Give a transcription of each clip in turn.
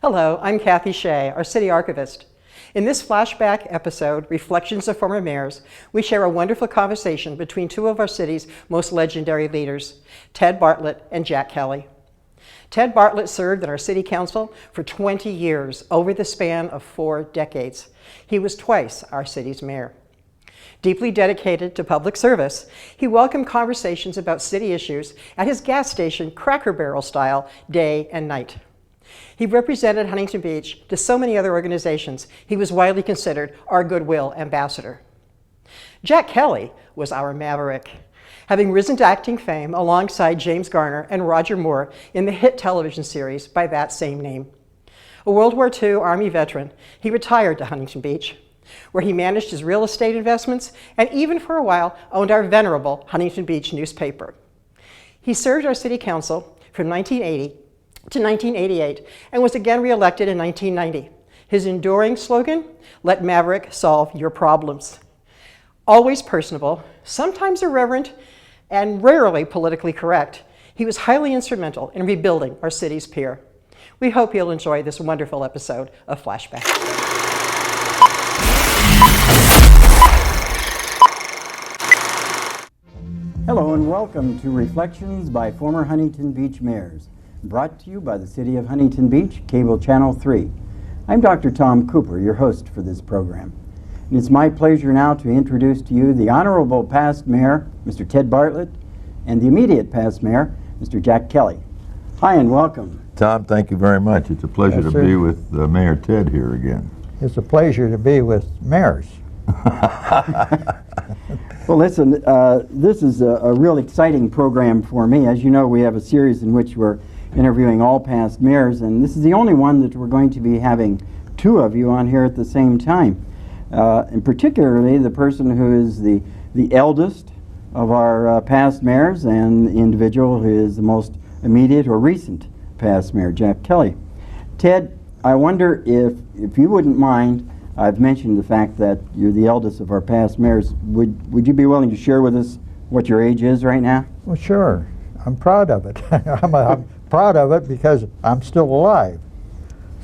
Hello, I'm Kathy Shea, our city archivist. In this flashback episode, Reflections of Former Mayors, we share a wonderful conversation between two of our city's most legendary leaders, Ted Bartlett and Jack Kelly. Ted Bartlett served on our city council for 20 years, over the span of 4 decades. He was twice our city's mayor. Deeply dedicated to public service, he welcomed conversations about city issues at his gas station, Cracker Barrel style, day and night. He represented Huntington Beach to so many other organizations, he was widely considered our goodwill ambassador. Jack Kelly was our Maverick, having risen to acting fame alongside James Garner and Roger Moore in the hit television series by that same name. A World War II Army veteran, he retired to Huntington Beach, where he managed his real estate investments and even for a while owned our venerable Huntington Beach newspaper. He served our city council from 1980 to 1988 and was again reelected in 1990. His enduring slogan, "Let Maverick solve your problems." Always personable, sometimes irreverent, and rarely politically correct, he was highly instrumental in rebuilding our city's pier. We hope you'll enjoy this wonderful episode of Flashback. Hello and welcome to Reflections by Former Huntington Beach Mayors, brought to you by the City of Huntington Beach, Cable Channel 3. I'm Dr. Tom Cooper, your host for this program. And it's my pleasure now to introduce to you the Honorable Past Mayor, Mr. Ted Bartlett, and the immediate past Mayor, Mr. Jack Kelly. Hi and welcome. Tom, thank you very much. It's a pleasure to be with Mayor Ted here again. It's a pleasure to be with mayors. Well, listen, this is a real exciting program for me. As you know, we have a series in which we're interviewing all past mayors, and this is the only one that we're going to be having 2 of you on here at the same time. And particularly the person who is the eldest of our past mayors and the individual who is the most immediate or recent past mayor, Jack Kelly. Ted, I wonder if you wouldn't mind, I've mentioned the fact that you're the eldest of our past mayors. Would you be willing to share with us what your age is right now? Well, sure. I'm proud of it. I'm proud of it because I'm still alive.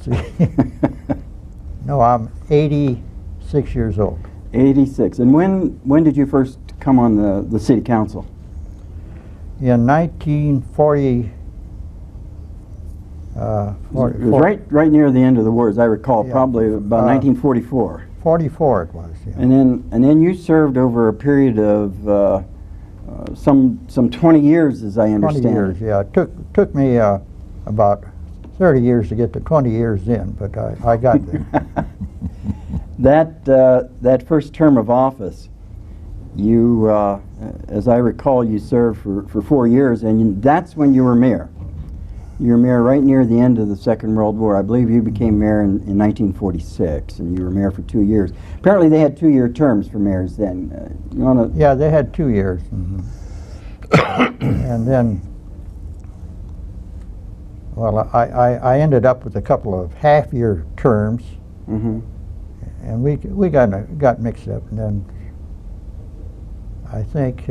See? No, I'm 86 years old. 86. And when did you first come on the city council? In 1940. It was right near the end of the war, as I recall, yeah, probably about 1944. 44 it was, yeah. And then you served over a period of some 20 years, as I understand. 20 years, yeah. It took me about 30 years to get to 20 years in, but I got there. That first term of office, you, as I recall, you served for 4 years, and that's when you were mayor. You were mayor right near the end of the Second World War. I believe you became mayor in 1946, and you were mayor for 2 years. Apparently they had 2-year terms for mayors then. Yeah, they had 2 years. Mm-hmm. And then, well, I ended up with a couple of half-year terms, mm-hmm. and we got mixed up, and then I think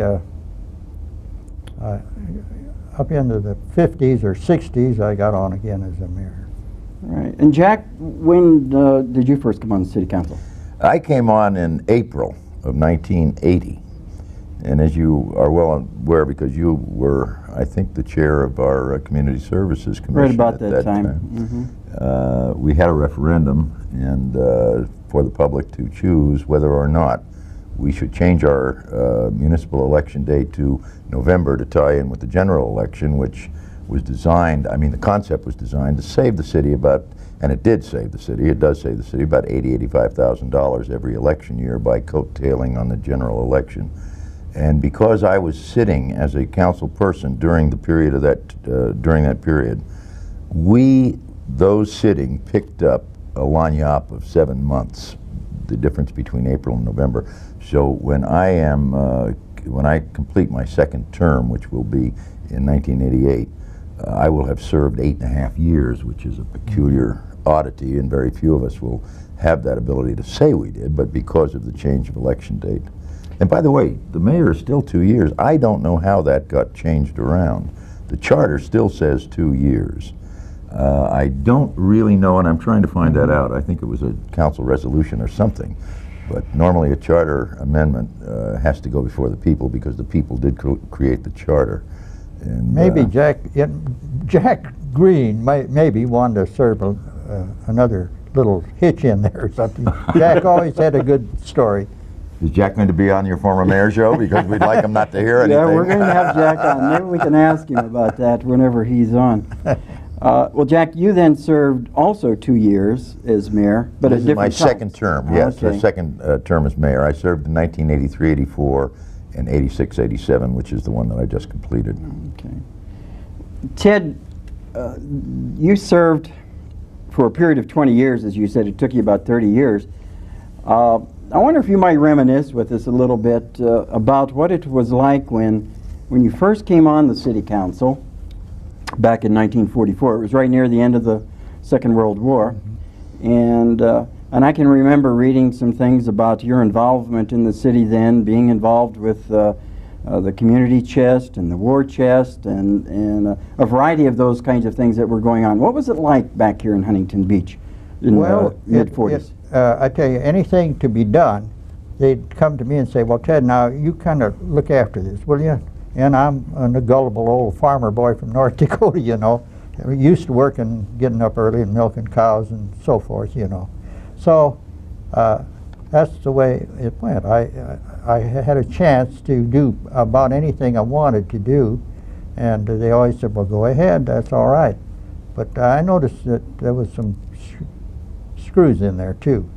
up into the 50s or 60s, I got on again as a mayor. Right. And Jack, when did you first come on the city council? I came on in April of 1980. And as you are well aware, because you were, I think, the chair of our Community Services Commission right about at that time. Mm-hmm. We had a referendum and for the public to choose whether or not we should change our municipal election date to November to tie in with the general election, which was designed, I mean, the concept was designed to save the city about, and it did save the city, it does save the city about $85,000 every election year by coattailing on the general election. And because I was sitting as a council person during the period of that, period, those sitting, picked up a lagniappe of 7 months, the difference between April and November. So when I complete my second term, which will be in 1988, I will have served 8.5 years, which is a peculiar oddity, and very few of us will have that ability to say we did, but because of the change of election date. And by the way, the mayor is still 2 years. I don't know how that got changed around. The charter still says 2 years. I don't really know, and I'm trying to find that out. I think it was a council resolution or something. But normally a charter amendment has to go before the people because the people did create the charter. And, maybe Jack Green maybe wanted to serve another little hitch in there or something. Jack always had a good story. Is Jack going to be on your former mayor show? Because we'd like him not to hear anything. Yeah, we're going to have Jack on. Maybe we can ask him about that whenever he's on. Well, Jack, you then served also 2 years as mayor, but this at is different my times. second term, yes, Okay. the second term as mayor. I served in 1983, 84, and 86, 87, which is the one that I just completed. Okay. Ted, you served for a period of 20 years, as you said. It took you about 30 years. I wonder if you might reminisce with us a little bit about what it was like when you first came on the city council back in 1944. It was right near the end of the Second World War. And I can remember reading some things about your involvement in the city then, being involved with the community chest and the war chest and a variety of those kinds of things that were going on. What was it like back here in Huntington Beach in the mid-40s? I tell you, anything to be done, they'd come to me and say, well, Ted, now you kind of look after this, will you? And I'm a gullible old farmer boy from North Dakota, you know. We used to working, getting up early and milking cows and so forth, you know. So that's the way it went. I had a chance to do about anything I wanted to do, and they always said, well, go ahead, that's all right. But I noticed that there was some screws in there too.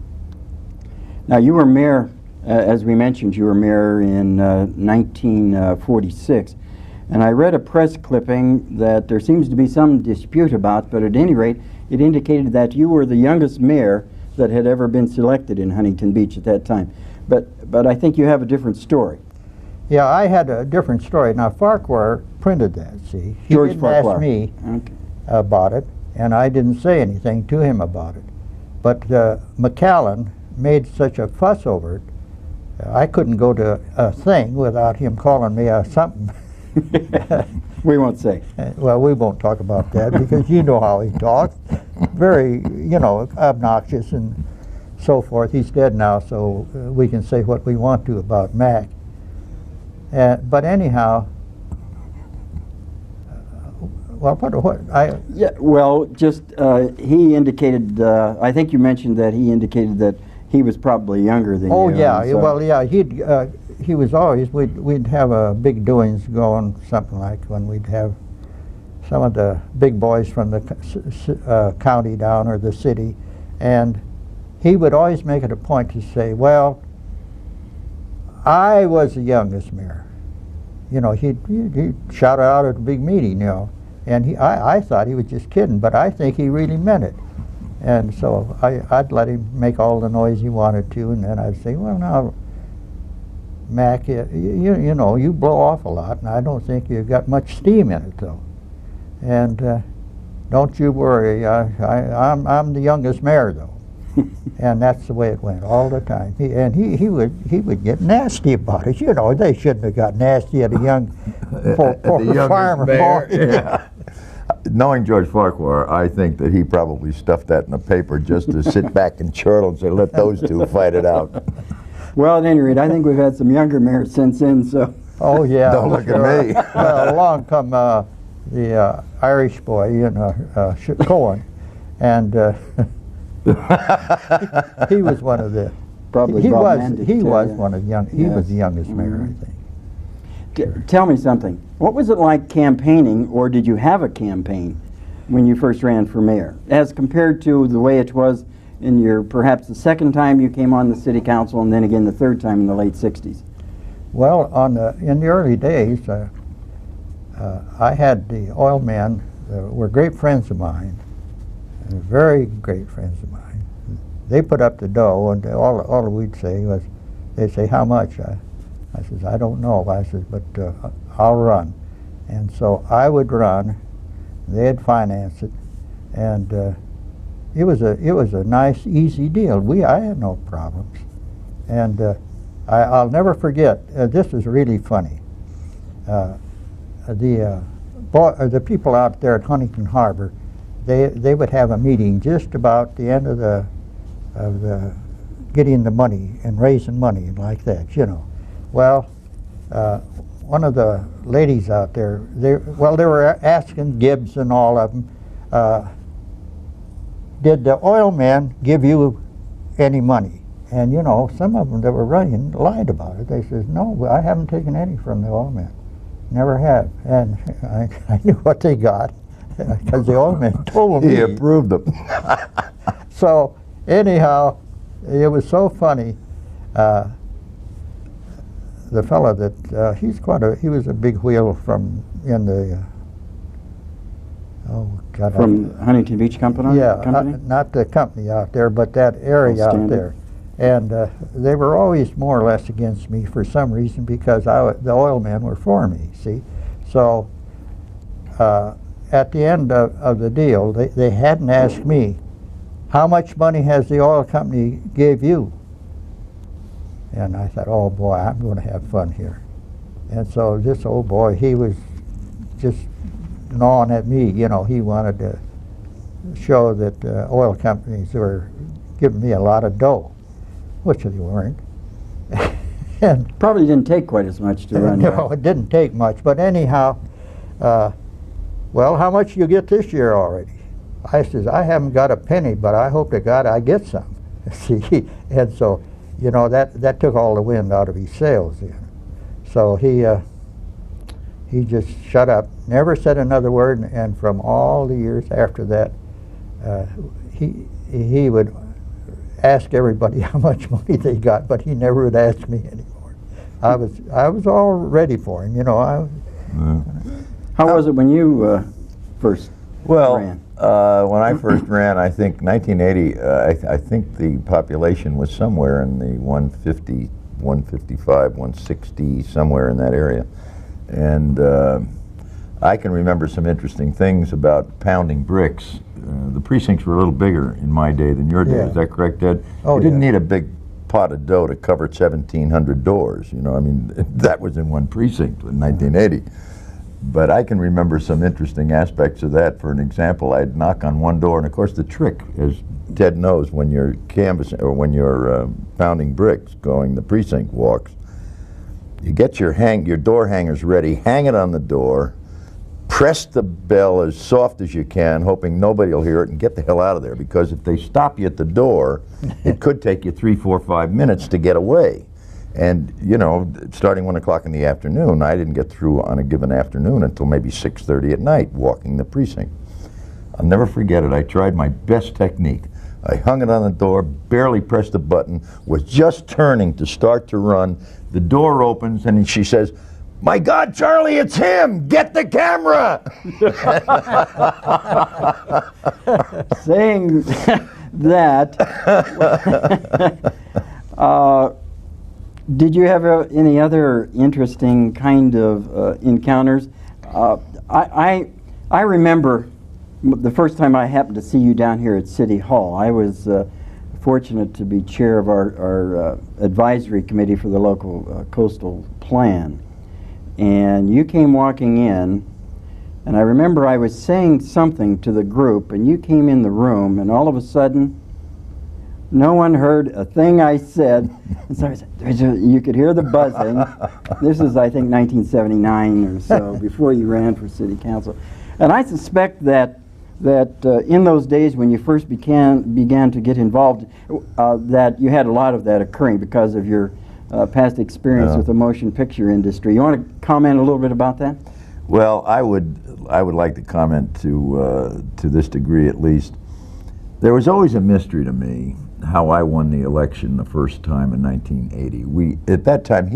Now, you were mayor, as we mentioned, you were mayor in 1946. And I read a press clipping that there seems to be some dispute about, but at any rate, it indicated that you were the youngest mayor that had ever been selected in Huntington Beach at that time. But I think you have a different story. Yeah, I had a different story. Now, Farquhar printed that, see. He George didn't Farquhar. ask me Okay. about it, and I didn't say anything to him about it. But McAllen made such a fuss over it, I couldn't go to a thing without him calling me something. We won't say. Well, we won't talk about that because you know how he talks. Very, you know, obnoxious and so forth. He's dead now, so we can say what we want to about Mac. But anyhow, Yeah, well, just he indicated, I think you mentioned that he indicated that he was probably younger than oh you. yeah, and so- well yeah, he was always, we'd have a big doings going, something like when we'd have some of the big boys from the county down or the city, and he would always make it a point to say, well, I was the youngest mayor. You know, he'd shout out at a big meeting, you know, and I thought he was just kidding, but I think he really meant it. And so I'd let him make all the noise he wanted to, and then I'd say, well, now, Mac, you know, you blow off a lot, and I don't think you've got much steam in it, though. And don't you worry, I'm the youngest mayor, though. And that's the way it went all the time. He would get nasty about it. You know, they shouldn't have got nasty at a young poor farmer boy. Yeah. Knowing George Farquhar, I think that he probably stuffed that in the paper just to sit back and chortle and say, let those two fight it out. Well, at any rate, I think we've had some younger mayors since then, so. Oh, yeah. Don't look at me. Well, along come the Irish boy, you know, Cohen, and he was one of the. Probably he Bob was. Mandic, He too, was yeah. one of the young. He was Yes. the youngest mayor, I think. Tell me something. What was it like campaigning, or did you have a campaign when you first ran for mayor, as compared to the way it was in your, perhaps the second time you came on the city council, and then again the third time in the late 60s? Well, in the early days, I had the oil men were great friends of mine, very great friends of mine. They put up the dough, and all we'd say was, they'd say, how much? I says, I don't know. I says, but I'll run. And so I would run. They'd finance it, and it was a nice, easy deal. I had no problems, and I'll never forget. This is really funny. The people out there at Huntington Harbor, they would have a meeting just about the end of the getting the money and raising money and like that, you know. Well, one of the ladies out there, they were asking Gibbs and all of them, did the oil man give you any money? And you know, some of them that were running lied about it. They says, no, I haven't taken any from the oil man. Never have. And I knew what they got because the oil man told me. He approved them. So anyhow, it was so funny. The fellow that he was a big wheel from in the oh God, From Huntington Beach Company? yeah, Company? not the company out there, but that area out Standard. there. And they were always more or less against me for some reason because the oil men were for me, see. So at the end of the deal, they hadn't asked me, how much money has the oil company gave you? And I thought, oh boy, I'm going to have fun here. And so this old boy, he was just gnawing at me, you know. He wanted to show that oil companies were giving me a lot of dough, which they weren't. And Probably didn't take quite as much to run. no, it didn't take much. But anyhow, well, how much you get this year already? I says, I haven't got a penny, but I hope to God I get some. See, and so, you know, that took all the wind out of his sails then. So he just shut up, never said another word, and from all the years after that, he would ask everybody how much money they got, but he never would ask me anymore. I was all ready for him, you know. How was it when you first Well, ran? when I first ran, I think 1980, I think the population was somewhere in the 150, 155, 160, somewhere in that area. And I can remember some interesting things about pounding bricks. The precincts were a little bigger in my day than your day. Yeah. Is that correct, Ed? Oh, you didn't yeah. need a big pot of dough to cover 1,700 doors. You know, I mean, that was in one precinct in 1980. But I can remember some interesting aspects of that. For an example, I'd knock on one door, and of course the trick, as Ted knows, when you're canvassing or when you're pounding bricks, going the precinct walks, you get your door hangers ready, hang it on the door, press the bell as soft as you can, hoping nobody will hear it, and get the hell out of there. Because if they stop you at the door, it could take you 3, 4, 5 minutes to get away. And, you know, starting 1 o'clock in the afternoon, I didn't get through on a given afternoon until maybe 6:30 at night walking the precinct. I'll never forget it. I tried my best technique. I hung it on the door, barely pressed the button, was just turning to start to run. The door opens and she says, "My God, Charlie, it's him! Get the camera!" Saying that, did you have any other interesting kind of encounters? I remember the first time I happened to see you down here at City Hall. I was fortunate to be chair of our advisory committee for the local coastal plan. And you came walking in, and I remember I was saying something to the group, and you came in the room, and all of a sudden, no one heard a thing I said. And so you could hear the buzzing. This is, I think, 1979 or so, before you ran for city council. And I suspect that in those days when you first began to get involved, that you had a lot of that occurring because of your past experience with the motion picture industry. You want to comment a little bit about that? Well, I would like to comment to this degree at least. There was always a mystery to me how I won the election the first time in 1980. At that time,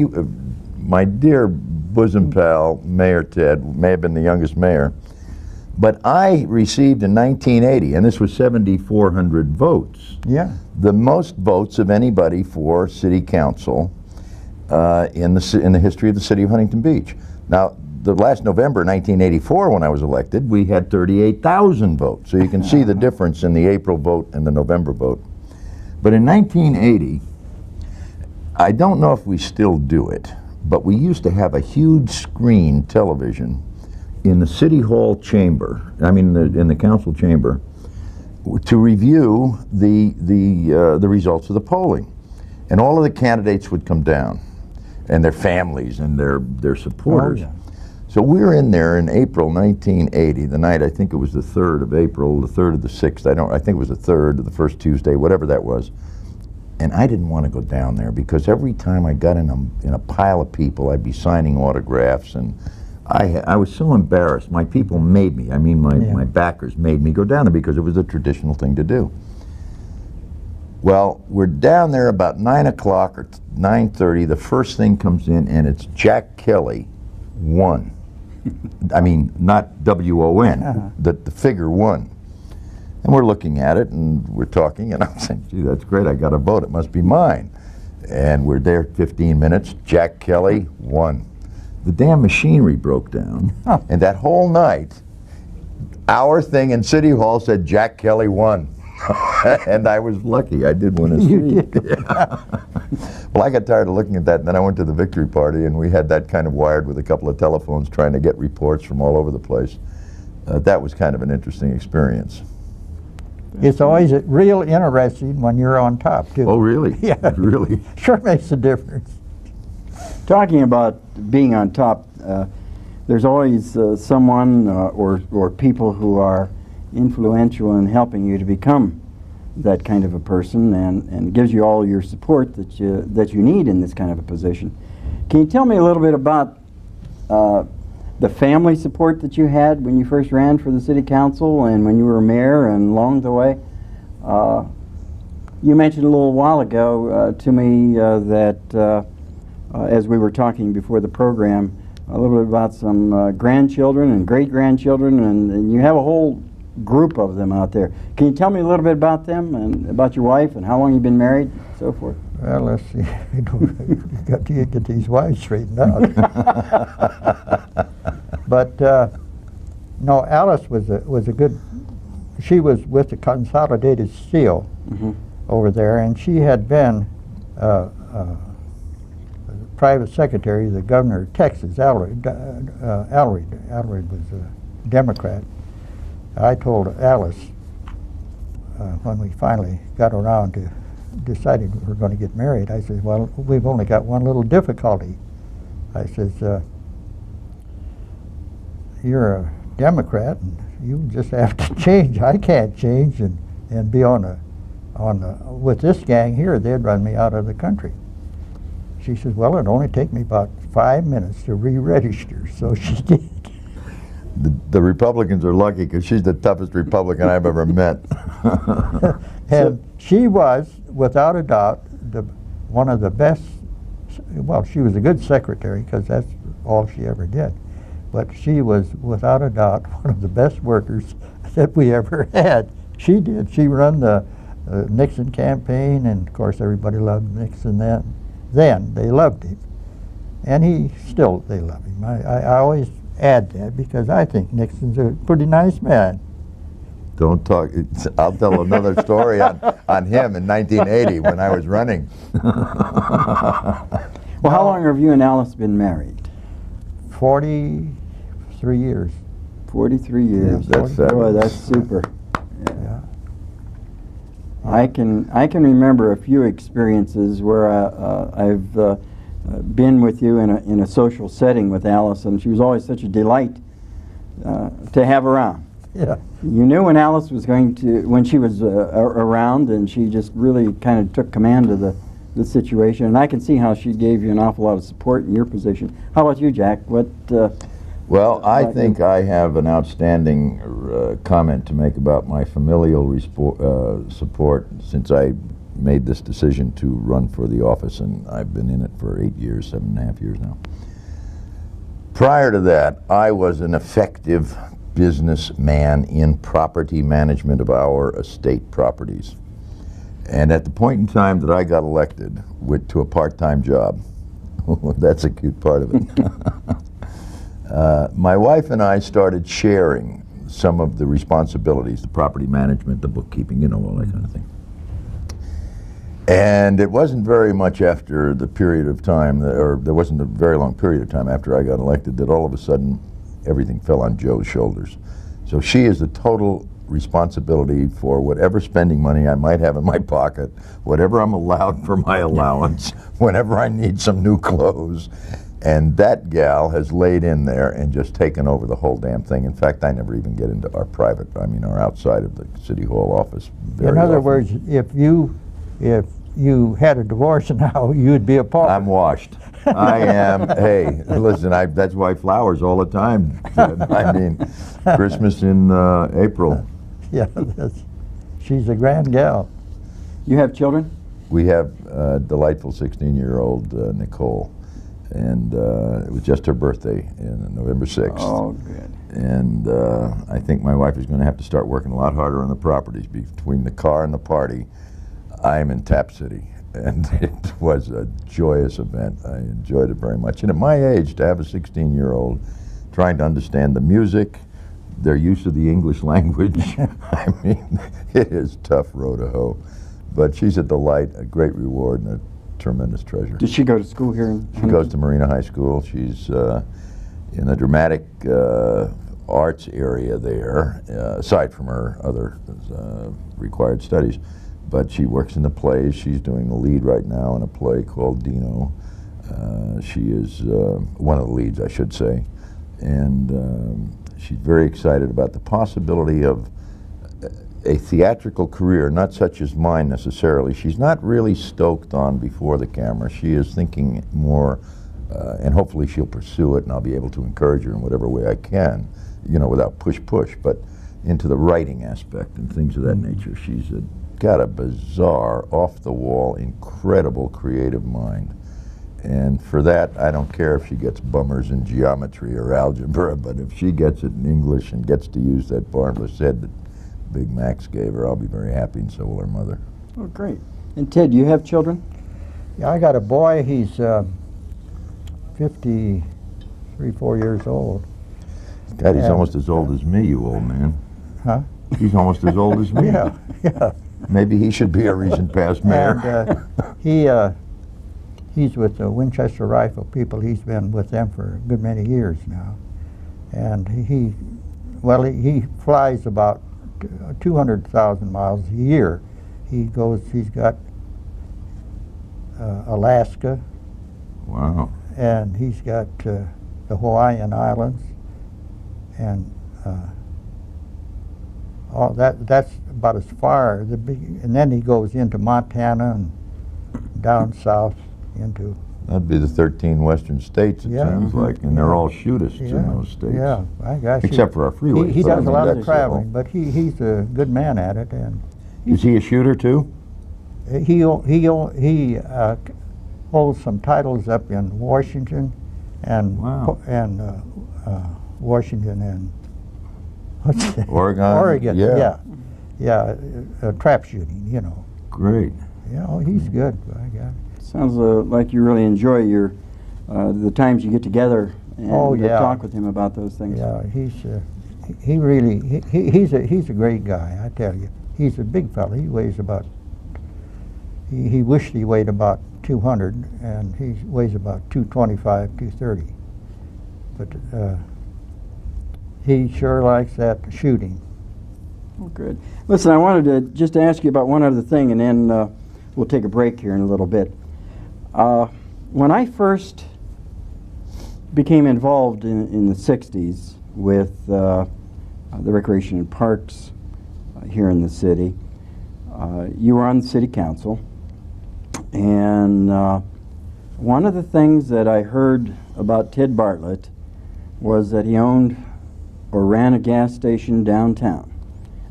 my dear bosom pal, Mayor Ted, may have been the youngest mayor, but I received in 1980, and this was 7,400 votes. Yeah. The most votes of anybody for city council in the history of the city of Huntington Beach. Now, the last November 1984, when I was elected, we had 38,000 votes. So you can see the difference in the April vote and the November vote. But in 1980, I don't know if we still do it, but we used to have a huge screen television in the City Hall chamber, in the council chamber, to review the results of the polling. And all of the candidates would come down, and their families and their supporters. Oh, yeah. So we were in there in April 1980, the night, I think it was the 3rd of April, the 3rd of the 6th, I think it was the 3rd of the first Tuesday, whatever that was. And I didn't want to go down there because every time I got in a pile of people, I'd be signing autographs, and I was so embarrassed. My people made me, my backers made me go down there because it was a traditional thing to do. Well, we're down there about 9 o'clock or 9:30. The first thing comes in, and it's Jack Kelly won. Not W-O-N, the figure 1. And we're looking at it, and we're talking, and I'm saying, gee, that's great, I got a vote, it must be mine. And we're there 15 minutes, Jack Kelly won. The damn machinery broke down, and that whole night, our thing in City Hall said Jack Kelly won. And I was lucky, I did win a seat. Yeah. Well, I got tired of looking at that, and then I went to the victory party, and we had that kind of wired with a couple of telephones trying to get reports from all over the place. That was kind of an interesting experience. It's always real interesting when you're on top, too. Oh, really? Yeah. Really? Sure makes a difference. Talking about being on top, there's always someone or people who are influential in helping you to become that kind of a person, and gives you all your support that you need in this kind of a position. Can you tell me a little bit about the family support that you had when you first ran for the city council and when you were mayor and along the way? You mentioned a little while ago to me that as we were talking before the program, a little bit about some grandchildren and great-grandchildren, and you have a whole group of them out there. Can you tell me a little bit about them and about your wife and how long you've been married and so forth? Well, let's see. You've got to get these wives straightened out. But no, Alice was a good. She was with the Consolidated Steel over there, and she had been private secretary of the governor of Texas. Alred was a Democrat. I told Alice when we finally got around to deciding we were going to get married, I said, well, we've only got one little difficulty. I says, you're a Democrat, and you just have to change. I can't change and be with this gang here, they'd run me out of the country. She says, well, it'd only take me about 5 minutes to re-register, so she did. The Republicans are lucky because she's the toughest Republican I've ever met. And she was, without a doubt, one of the best. Well, she was a good secretary because that's all she ever did. But she was, without a doubt, one of the best workers that we ever had. She did. She ran the Nixon campaign, and of course everybody loved Nixon then. Then they loved him, and they love him. I always add that because I think Nixon's a pretty nice man. Don't talk. I'll tell another story on him in 1980 when I was running. Well, how long have you and Alice been married? 43 years. 43 years. Yeah, that's boy, that's super. Yeah. I can remember a few experiences where I've been with you in a social setting with Alice, and she was always such a delight to have around. Yeah. You knew when Alice was when she was around, and she just really kind of took command of the situation, and I can see how she gave you an awful lot of support in your position. How about you, Jack? Well, I think I have an outstanding comment to make about my familial support since I made this decision to run for the office, and I've been in it for 8 years, 7.5 years now. Prior to that, I was an effective businessman in property management of our estate properties. And at the point in time that I got elected to a part-time job, that's a cute part of it, my wife and I started sharing some of the responsibilities, the property management, the bookkeeping, all that kind of thing. And it wasn't very much after the period of time, or there wasn't a very long period of time after I got elected, that all of a sudden everything fell on Joe's shoulders. So she is the total responsibility for whatever spending money I might have in my pocket, whatever I'm allowed for my allowance, whenever I need some new clothes. And that gal has laid in there and just taken over the whole damn thing. In fact, I never even get into our private, our outside of the City Hall office. In other words, if you had a divorce now, you'd be a pauper. I'm washed. I am. Hey, listen, that's why flowers all the time. I mean, Christmas in April. Yeah, she's a grand gal. You have children? We have a delightful 16-year-old Nicole, and it was just her birthday in November 6th. Oh, good. And I think my wife is going to have to start working a lot harder on the properties. Between the car and the party, I am in Tap City, and it was a joyous event. I enjoyed it very much. And at my age, to have a 16-year-old trying to understand the music, their use of the English language, I mean, it is tough row to hoe. But she's a delight, a great reward, and a tremendous treasure. Does she go to school here? She goes to Marina High School. She's in the dramatic arts area there, aside from her other required studies. But she works in the plays. She's doing the lead right now in a play called Dino. She is one of the leads, I should say. And she's very excited about the possibility of a theatrical career, not such as mine necessarily. She's not really stoked on before the camera. She is thinking more, and hopefully she'll pursue it, and I'll be able to encourage her in whatever way I can, without push, but into the writing aspect and things of that nature. She's got a bizarre, off-the-wall, incredible creative mind. And for that, I don't care if she gets bummers in geometry or algebra, but if she gets it in English and gets to use that marvelous head that Big Max gave her, I'll be very happy, and so will her mother. Oh, great. And Ted, do you have children? Yeah, I got a boy. He's 53, 4 years old. God, he's almost as old as me, you old man. Huh? He's almost as old as me. Yeah, yeah. Maybe he should be a recent past mayor. And he's with the Winchester Rifle people. He's been with them for a good many years now. And he flies about 200,000 miles a year. He's got Alaska. Wow. And he's got the Hawaiian Islands. And all that's about as far. And then he goes into Montana and down south into... That'd be the 13 western states, it sounds like, and they're all shootists in those states. Yeah, I guess. Except for our freeways. He does a lot of traveling, but he's a good man at it. And is he a shooter too? He holds some titles up in Washington, and Washington and what's that? Oregon. Yeah. Trap shooting, Great. Yeah, he's good. I got. Sounds like you really enjoy your the times you get together and talk with him about those things. Yeah, he's a great guy. I tell you, he's a big fella. He weighs about. He wished he weighed about 200, and he weighs about 225, 230. But he sure likes that shooting. Oh, good. Listen, I wanted to just ask you about one other thing, and then we'll take a break here in a little bit. When I first became involved in the 60s with the Recreation and Parks here in the city, you were on the city council, and one of the things that I heard about Ted Bartlett was that he owned or ran a gas station downtown.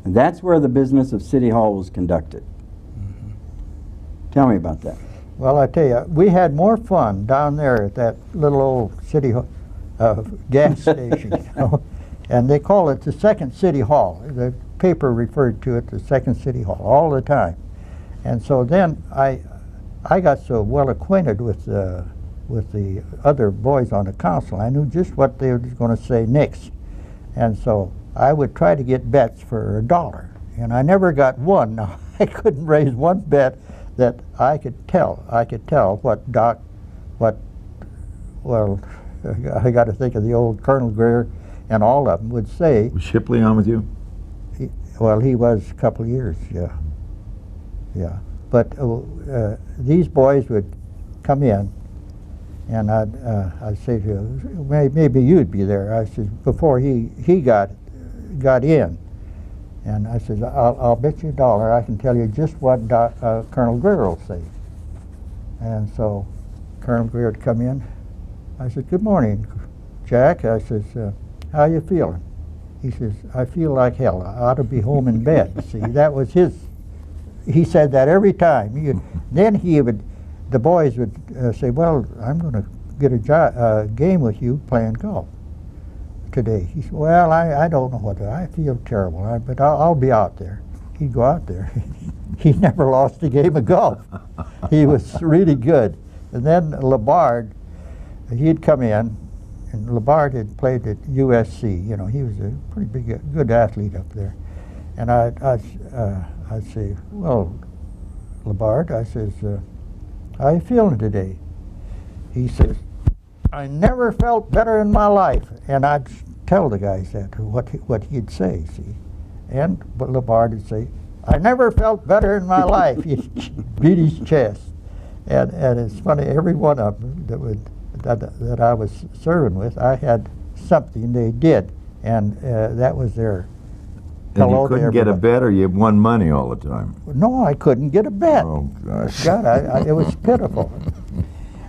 And that's where the business of City Hall was conducted. Mm-hmm. Tell me about that. Well, I tell you, we had more fun down there at that little old city gas station, and they call it the Second City Hall. The paper referred to it the Second City Hall all the time. And so then I got so well acquainted with the other boys on the council, I knew just what they were going to say next. And so I would try to get bets for $1, and I never got one. Now, I couldn't raise one bet that I could tell well, I got to think of the old Colonel Greer and all of them would say, Was Shipley on with you? well, he was a couple of years, yeah. Yeah. But these boys would come in, and I'd say to him, maybe you'd be there. I said, before he got in. And I said, I'll bet you $1 I can tell you just what Colonel Greer will say. And so Colonel Greer would come in. I said, good morning, Jack. I says, how you feeling? He says, I feel like hell. I ought to be home in bed. See, that was his. He said that every time. Then the boys would say, well, I'm going to get a game with you playing golf today. He said, well, I don't know what I feel terrible, but I'll be out there. He'd go out there. He never lost a game of golf. He was really good. And then Labard, he'd come in, and Labard had played at USC. You know, he was a pretty good athlete up there. And I'd say, well, Labard, I says, how you feeling today? He says, I never felt better in my life. And I'd tell the guys that, what he'd say, see. But Labard would say, I never felt better in my life. He'd beat his chest. And it's funny, every one of them that I was serving with, I had something they did, and that was their And hello you to couldn't get a everybody. bet, or you won money all the time? No, I couldn't get a bet. Oh, gosh. God, it was pitiful.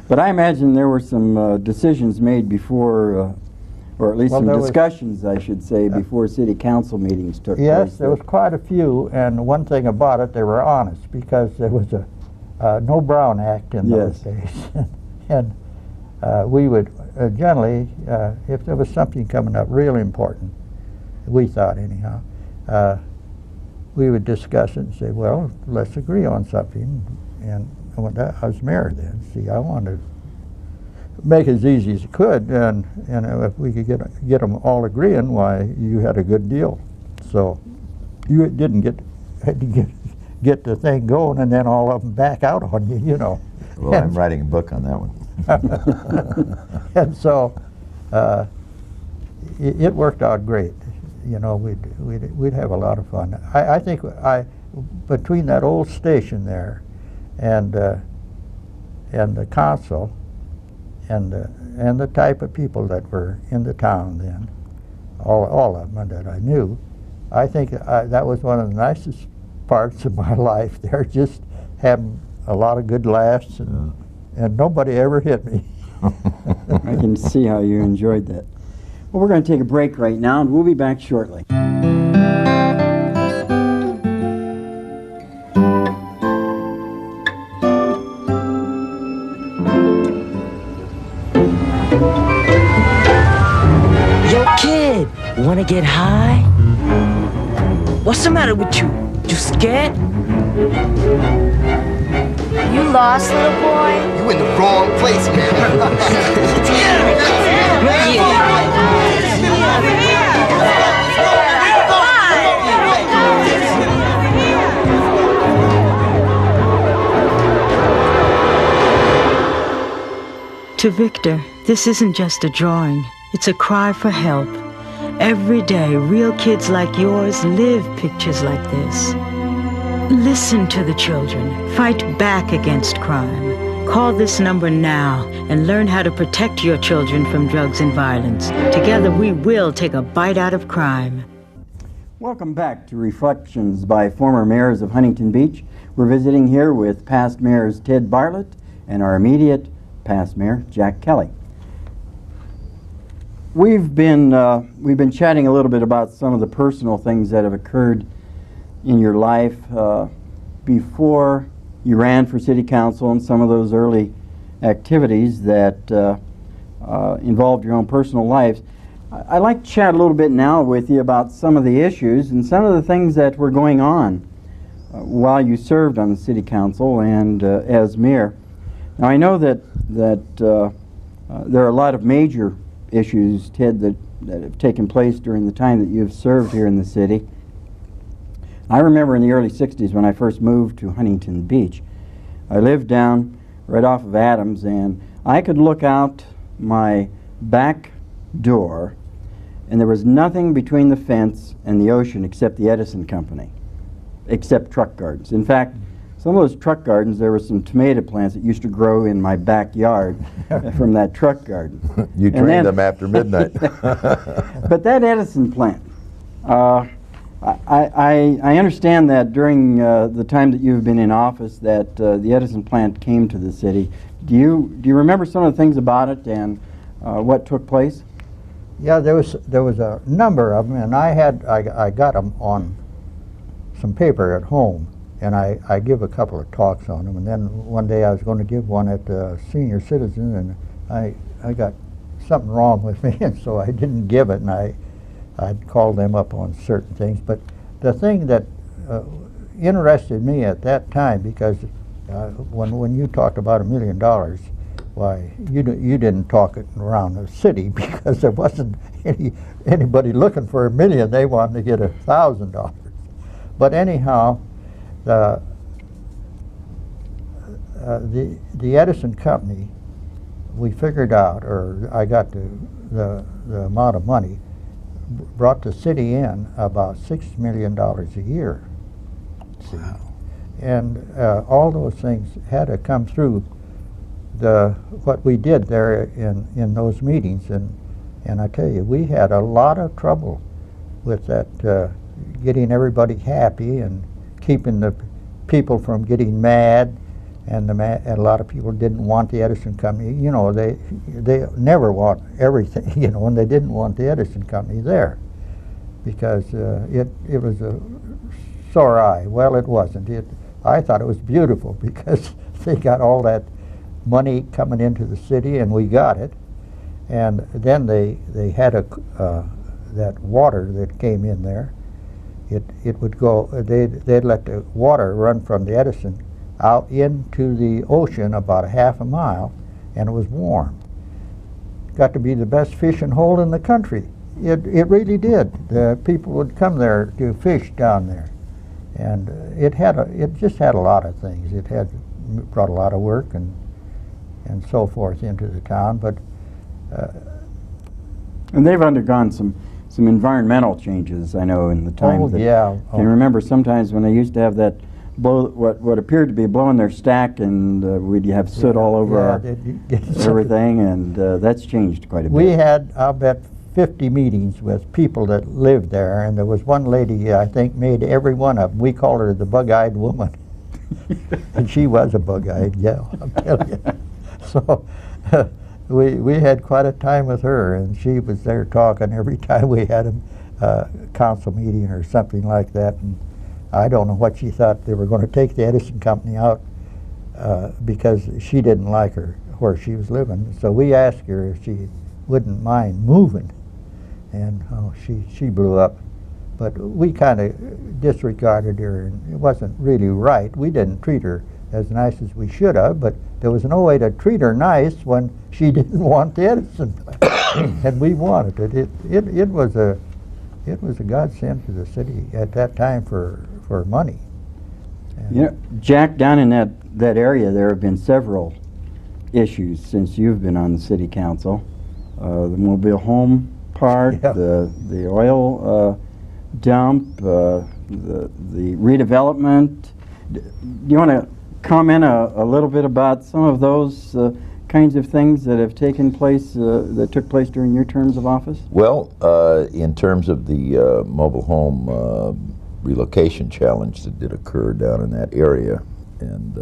But I imagine there were some decisions made before, or at least Well, some there was- discussions, I should say, before city council meetings took place. Yes, there was quite a few, and one thing about it, they were honest, because there was a no Brown Act in those days. And we would generally, if there was something coming up really important, we thought anyhow, we would discuss it and say, well, let's agree on something. And when I was mayor then, see, I wanted to make it as easy as I could, and if we could get them all agreeing, why, you had a good deal. So you had to get the thing going, and then all of them back out on you, you know. Well, I'm writing a book on that one. And so it worked out great. You know, we'd have a lot of fun. I think between that old station there and the council and the type of people that were in the town then, all of them that I knew, I think that was one of the nicest parts of my life there, just having a lot of good laughs, and nobody ever hit me. I can see how you enjoyed that. Well, we're going to take a break right now, and we'll be back shortly. Yo, kid, wanna get high? What's the matter with you? You scared? You lost, little boy? You in the wrong place, man. To Victor, this isn't just a drawing. It's a cry for help. Every day, real kids like yours live pictures like this. Listen to the children. Fight back against crime. Call this number now and learn how to protect your children from drugs and violence. Together, we will take a bite out of crime. Welcome back to Reflections by Former Mayors of Huntington Beach. We're visiting here with past mayors Ted Bartlett and our immediate past mayor, Jack Kelly. We've been chatting a little bit about some of the personal things that have occurred in your life before you ran for city council, and some of those early activities that involved your own personal lives. I'd like to chat a little bit now with you about some of the issues and some of the things that were going on while you served on the city council and as mayor. Now, I know that there are a lot of major issues, Ted, that have taken place during the time that you've served here in the city. I remember in the early 60s when I first moved to Huntington Beach. I lived down right off of Adams, and I could look out my back door and there was nothing between the fence and the ocean except the Edison Company, except truck gardens. In fact, some of those truck gardens, there were some tomato plants that used to grow in my backyard from that truck garden. You trained them after midnight. But that Edison plant, I understand that during the time that you've been in office that the Edison plant came to the city. Do you remember some of the things about it and what took place? Yeah, there was a number of them, and I got them on some paper at home, and I give a couple of talks on them. And then one day I was going to give one at Senior Citizen, and I got something wrong with me, and so I didn't give it. And I'd called them up on certain things. But the thing that interested me at that time, because when you talked about $1 million, why, you didn't talk it around the city because there wasn't anybody looking for $1 million. They wanted to get $1,000. But anyhow, the Edison Company, we figured out, or I got the amount of money, brought the city in about $6 million a year. Wow. And all those things had to come through what we did there in those meetings, and I tell you, we had a lot of trouble with that, getting everybody happy and keeping the people from getting mad, and a lot of people didn't want the Edison Company. You know, they never want everything, you know, and they didn't want the Edison Company there because it was a sore eye. Well, it wasn't. I thought it was beautiful because they got all that money coming into the city, and we got it. And then they had that water that came in there. It would go. They'd let the water run from the Edison out into the ocean about a half a mile, and it was warm. Got to be the best fishing hole in the country. It really did. The people would come there to fish down there, and it just had a lot of things. It brought a lot of work and so forth into the town, but and they've undergone some environmental changes, I know, in the time. Oh, yeah. I can remember sometimes when they used to have that what appeared to be blowing their stack, and we'd have soot all over everything, and that's changed quite a bit. We had, I'll bet, 50 meetings with people that lived there, and there was one lady, I think, made every one of them. We called her the bug-eyed woman. And she was a bug-eyed gal, I'll tell you. So we had quite a time with her, and she was there talking every time we had a council meeting or something like that. And I don't know what she thought. They were going to take the Edison Company out because she didn't like her where she was living. So we asked her if she wouldn't mind moving, and she blew up. But we kind of disregarded her, and it wasn't really right. We didn't treat her as nice as we should have, but there was no way to treat her nice when she didn't want the Edison plant, and we wanted it. It was a godsend to the city at that time for money. And you know, Jack, down in that area, there have been several issues since you've been on the city council. The mobile home park, Yeah. the oil dump, the redevelopment. Do you want to comment a little bit about some of those kinds of things that have taken place, that took place during your terms of office? Well, in terms of the mobile home relocation challenge that did occur down in that area, and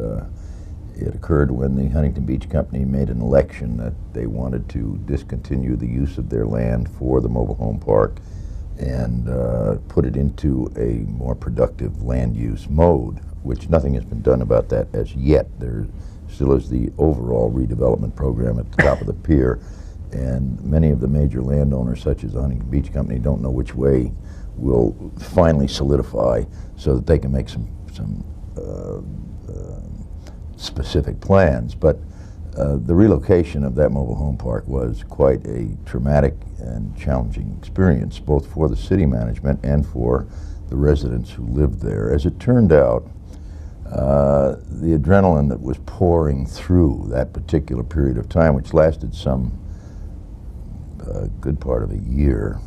it occurred when the Huntington Beach Company made an election that they wanted to discontinue the use of their land for the mobile home park and put it into a more productive land use mode, which nothing has been done about that as yet. There still is the overall redevelopment program at the top of the pier, and many of the major landowners, such as the Huntington Beach Company, don't know which way will finally solidify so that they can make some specific plans. But the relocation of that mobile home park was quite a traumatic and challenging experience, both for the city management and for the residents who lived there. As it turned out, the adrenaline that was pouring through that particular period of time, which lasted some good part of a year,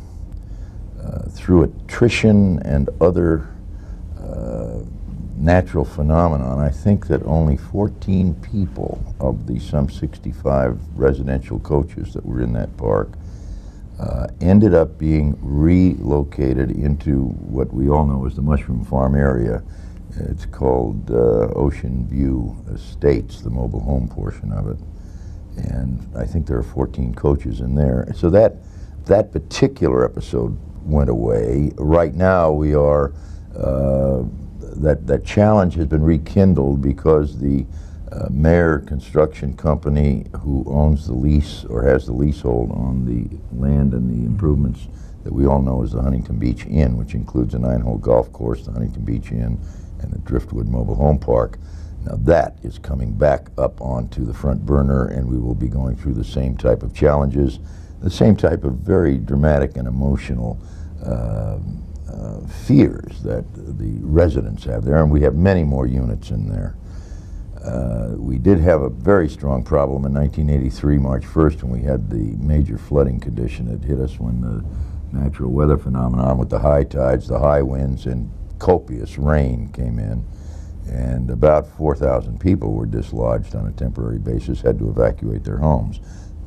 through attrition and other natural phenomenon, I think that only 14 people of the some 65 residential coaches that were in that park ended up being relocated into what we all know as the Mushroom Farm area. It's called Ocean View Estates, the mobile home portion of it. And I think there are 14 coaches in there. So that particular episode went away. Right now we are, that challenge has been rekindled because the Mayor Construction Company, who owns the lease or has the leasehold on the land and the improvements that we all know as the Huntington Beach Inn, which includes a 9-hole golf course, the Huntington Beach Inn, and the Driftwood Mobile Home Park. Now that is coming back up onto the front burner, and we will be going through the same type of challenges, the same type of very dramatic and emotional fears that the residents have there, and we have many more units in there. We did have a very strong problem in 1983, March 1st, when we had the major flooding condition that hit us when the natural weather phenomenon with the high tides, the high winds, and copious rain came in. And about 4,000 people were dislodged on a temporary basis, had to evacuate their homes.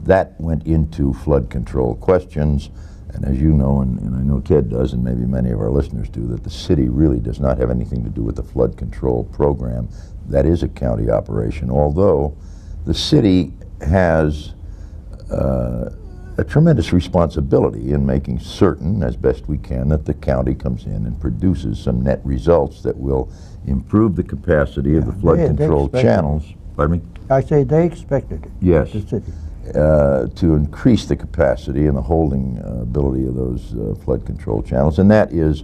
That went into flood control questions. And as you know, and I know Ted does, and maybe many of our listeners do, that the city really does not have anything to do with the flood control program. That is a county operation, although the city has a tremendous responsibility in making certain, as best we can, that the county comes in and produces some net results that will improve the capacity of the flood control channels. Pardon me? I say they expected it. Yes. The city. To increase the capacity and the holding ability of those flood control channels, and that is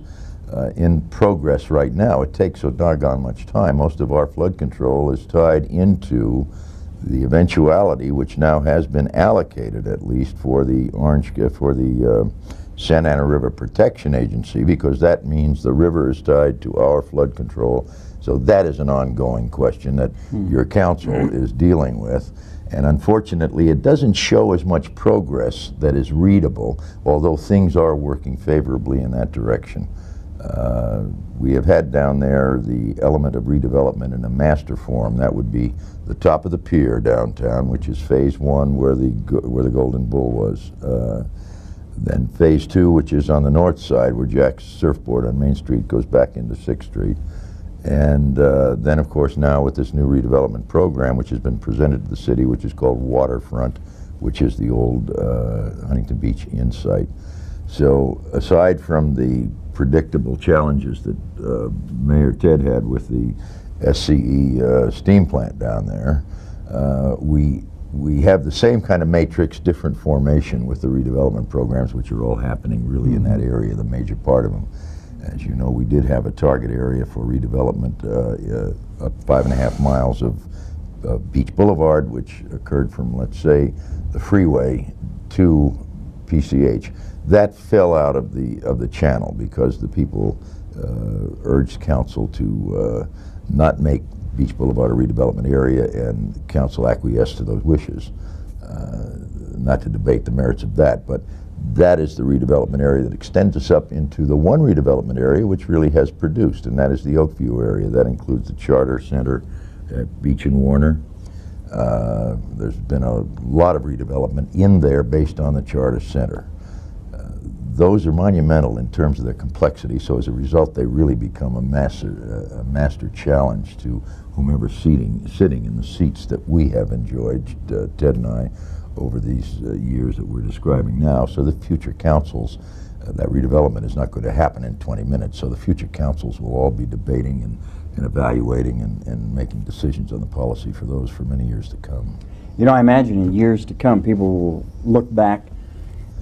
in progress right now. It takes so doggone much time. Most of our flood control is tied into the eventuality, which now has been allocated at least for the Santa Ana River Protection Agency, because that means the river is tied to our flood control. So that is an ongoing question that your council is dealing with. And unfortunately, it doesn't show as much progress that is readable, although things are working favorably in that direction. We have had down there the element of redevelopment in a master form. That would be the top of the pier downtown, which is phase 1 where the Golden Bull was. Then phase 2, which is on the north side where Jack's Surfboard on Main Street goes back into 6th Street. And then, of course, now with this new redevelopment program, which has been presented to the city, which is called Waterfront, which is the old Huntington Beach Inn site. So aside from the predictable challenges that Mayor Ted had with the SCE steam plant down there, we have the same kind of matrix, different formation with the redevelopment programs, which are all happening really in that area, the major part of them. As you know, we did have a target area for redevelopment up 5.5 miles of Beach Boulevard, which occurred from, let's say, the freeway to PCH. That fell out of the channel because the people urged council to not make Beach Boulevard a redevelopment area, and council acquiesced to those wishes. Not to debate the merits of that, but that is the redevelopment area that extends us up into the one redevelopment area which really has produced, and that is the Oakview area. That includes the Charter Center at Beach and Warner. There's been a lot of redevelopment in there based on the Charter Center. Those are monumental in terms of their complexity, so as a result they really become a master challenge to whomever's sitting in the seats that we have enjoyed, Ted and I, over these years that we're describing now. So the future councils, that redevelopment is not going to happen in 20 minutes, so the future councils will all be debating and evaluating and making decisions on the policy for those for many years to come. You know, I imagine in years to come people will look back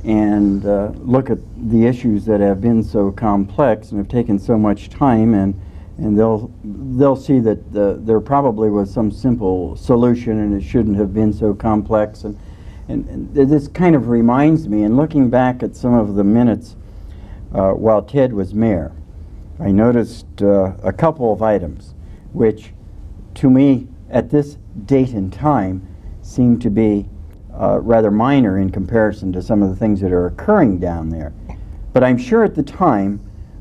and look at the issues that have been so complex and have taken so much time, and they'll see that there probably was some simple solution and it shouldn't have been so complex. And this kind of reminds me, in looking back at some of the minutes while Ted was mayor, I noticed a couple of items which, to me, at this date and time, seem to be rather minor in comparison to some of the things that are occurring down there. But I'm sure at the time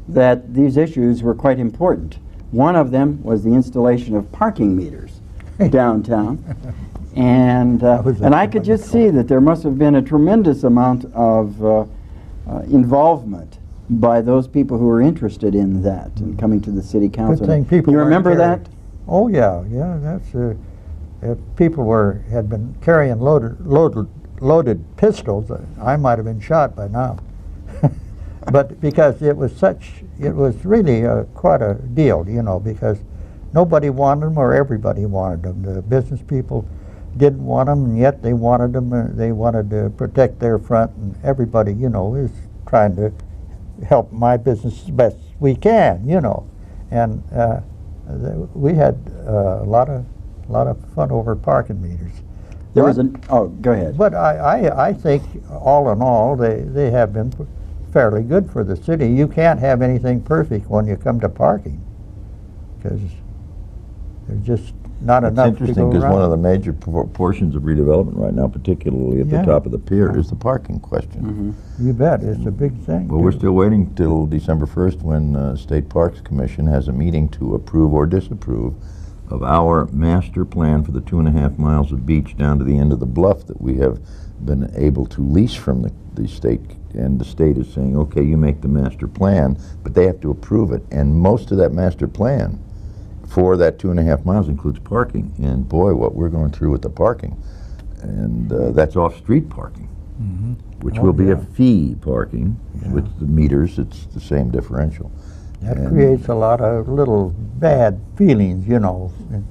that these issues were quite important. One of them was the installation of parking meters downtown. And I could just see that there must have been a tremendous amount of involvement by those people who were interested in that and coming to the city council. Good thing people you weren't remember carrying- that? Oh yeah, yeah. That's if people had been carrying loaded pistols, I might have been shot by now. But because it was really quite a deal, you know, because nobody wanted them or everybody wanted them. The business people didn't want them, and yet they wanted them. They wanted to protect their front, and everybody, you know, is trying to help my business as best we can, you know. And we had a lot of fun over parking meters. There was an, oh, go ahead. But I think all in all, they have been fairly good for the city. You can't have anything perfect when you come to parking, because there's just not It's enough to interesting go because around. one of the major portions of redevelopment right now, particularly at Yeah. the top of the pier, is the parking question. Mm-hmm. You bet, it's a big thing. Well, we're too. still waiting till December 1st when State Parks Commission has a meeting to approve or disapprove of our master plan for the 2.5 miles of beach down to the end of the bluff that we have been able to lease from the state. And the state is saying, okay, you make the master plan, but they have to approve it. And most of that master plan for that 2.5 miles includes parking. And boy, what we're going through with the parking. And that's off-street parking, which Oh, will be a yeah. fee parking. Yeah. With the meters, it's the same differential. That And creates a lot of little bad feelings, you know, in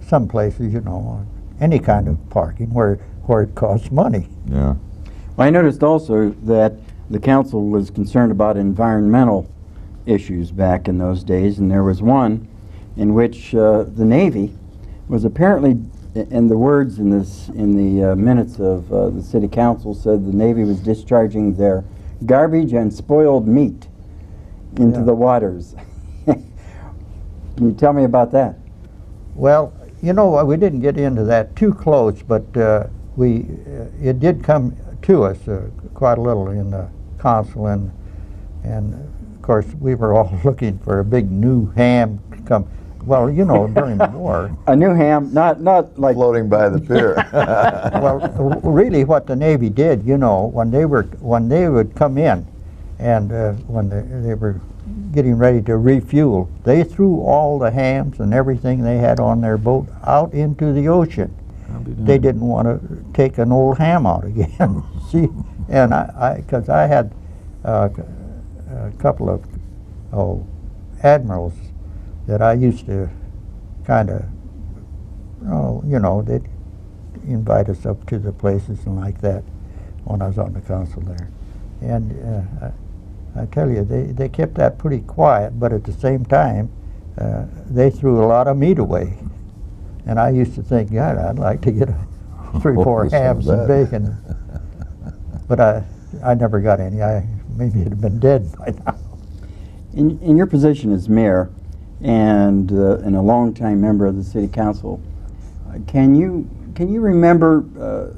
some places, you know, any kind of parking where it costs money. Yeah. I noticed also that the council was concerned about environmental issues back in those days, and there was one in which the Navy was apparently, and the words in the minutes of the city council said the Navy was discharging their garbage and spoiled meat into Yeah. the waters. Can you tell me about that? Well, you know, we didn't get into that too close, but it did come to us quite a little in the council, and of course we were all looking for a big new ham to come. Well, you know, during the war. A new ham, not like Floating by the pier. Well, really, what the Navy did, you know, when they would come in, and when they were getting ready to refuel, they threw all the hams and everything they had on their boat out into the ocean. They didn't want to take an old ham out again. See, and because I had a couple of admirals that I used to kind of, you know, they'd invite us up to the places and like that when I was on the council there. And I tell you, they kept that pretty quiet, but at the same time, they threw a lot of meat away. And I used to think, God, I'd like to get 3 or 4 hams and bacon. But I never got any. Maybe it'd have been dead by now. in your position as mayor and a longtime member of the city council, can you remember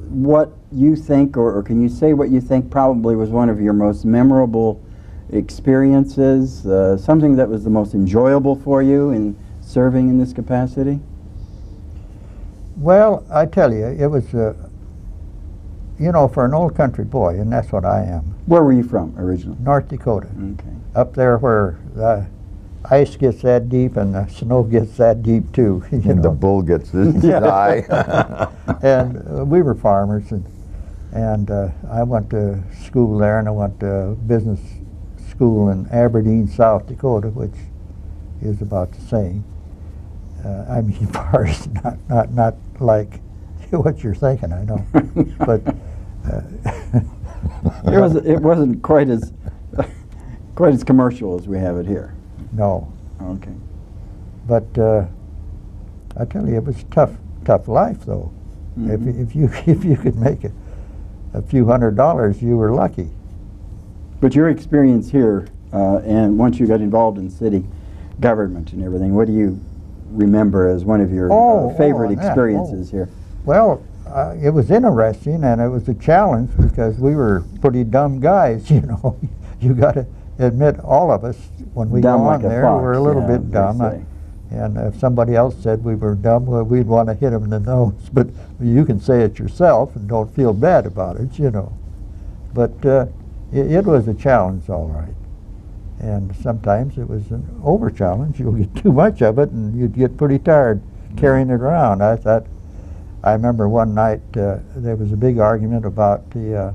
what you think, or can you say what you think probably was one of your most memorable experiences, something that was the most enjoyable for you in serving in this capacity? Well, I tell you, it was, you know, for an old country boy, and that's what I am, Where were you from originally? North Dakota. Okay. Up there where the ice gets that deep and the snow gets that deep too. You And the know. bull gets this high. And we were farmers, and I went to school there, and I went to business school in Aberdeen, South Dakota, which is about the same. I mean, far as not like what you're thinking, I know, but It wasn't quite as commercial as we have it here. no. Okay. But I tell you, it was tough life though. If you could make a few $100s, you were lucky. But your experience here, and once you got involved in city government and everything, what do you remember as one of your favorite experiences here? Well, it was interesting, and it was a challenge because we were pretty dumb guys, you know. you got to admit, all of us, when we Dumb go like on a there, fox, we're a little yeah, bit as they dumb. say. And if somebody else said we were dumb, well, we'd want to hit them in the nose. But you can say it yourself and don't feel bad about it, you know. But it was a challenge, all right. And sometimes it was an over challenge. You'll get too much of it and you'd get pretty tired carrying it around. I remember one night there was a big argument about the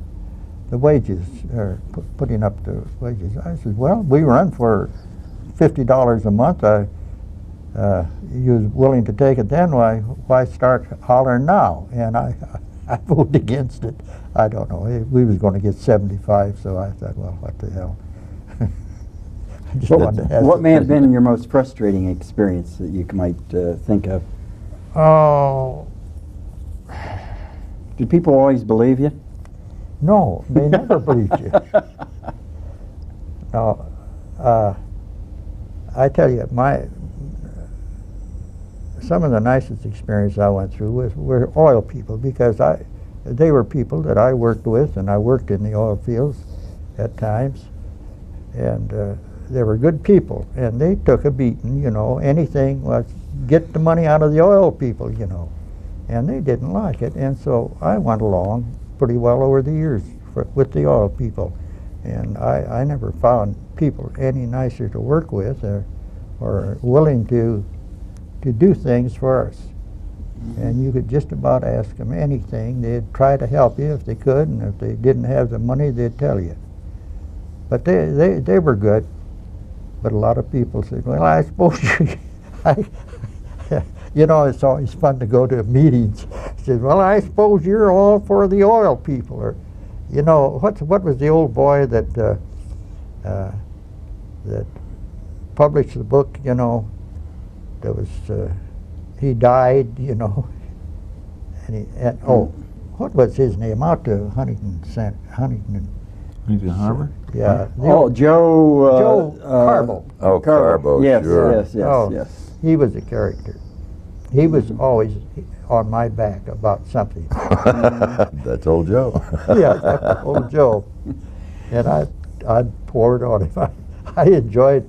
wages, or putting up the wages. I said, well, we run for $50 a month. You was willing to take it then, why start hollering now? And I voted against it. I don't know. We was going to get 75, so I thought, well, what the hell. I just wanted to have What may have something. been your most frustrating experience that you might think of? Oh, Did people always believe you? no, they never believed you. No, I tell you, some of the nicest experience I went through were oil people, because they were people that I worked with, and I worked in the oil fields at times, and they were good people, and they took a beating, you know. Anything was get the money out of the oil people, you know, and they didn't like it, and so I went along pretty well over the years with the oil people, and I never found people any nicer to work with or willing to do things for us. And you could just about ask them anything. They'd try to help you if they could, and if they didn't have the money, they'd tell you. But they were good. But a lot of people said, well, I suppose you know, it's always fun to go to meetings. Said, well, I suppose you're all for the oil people. Or, you know, what was the old boy that published the book, you know, that was, he died, you know, and what was his name? Out to Huntington. Huntington Harbor? Yeah. Joe Carbo. Oh, Carbo, yes, sure. Yes, yes, Oh, yes. he was a character. He was always on my back about something. That's old Joe. Yeah, old Joe. And I'd poured on him. I enjoyed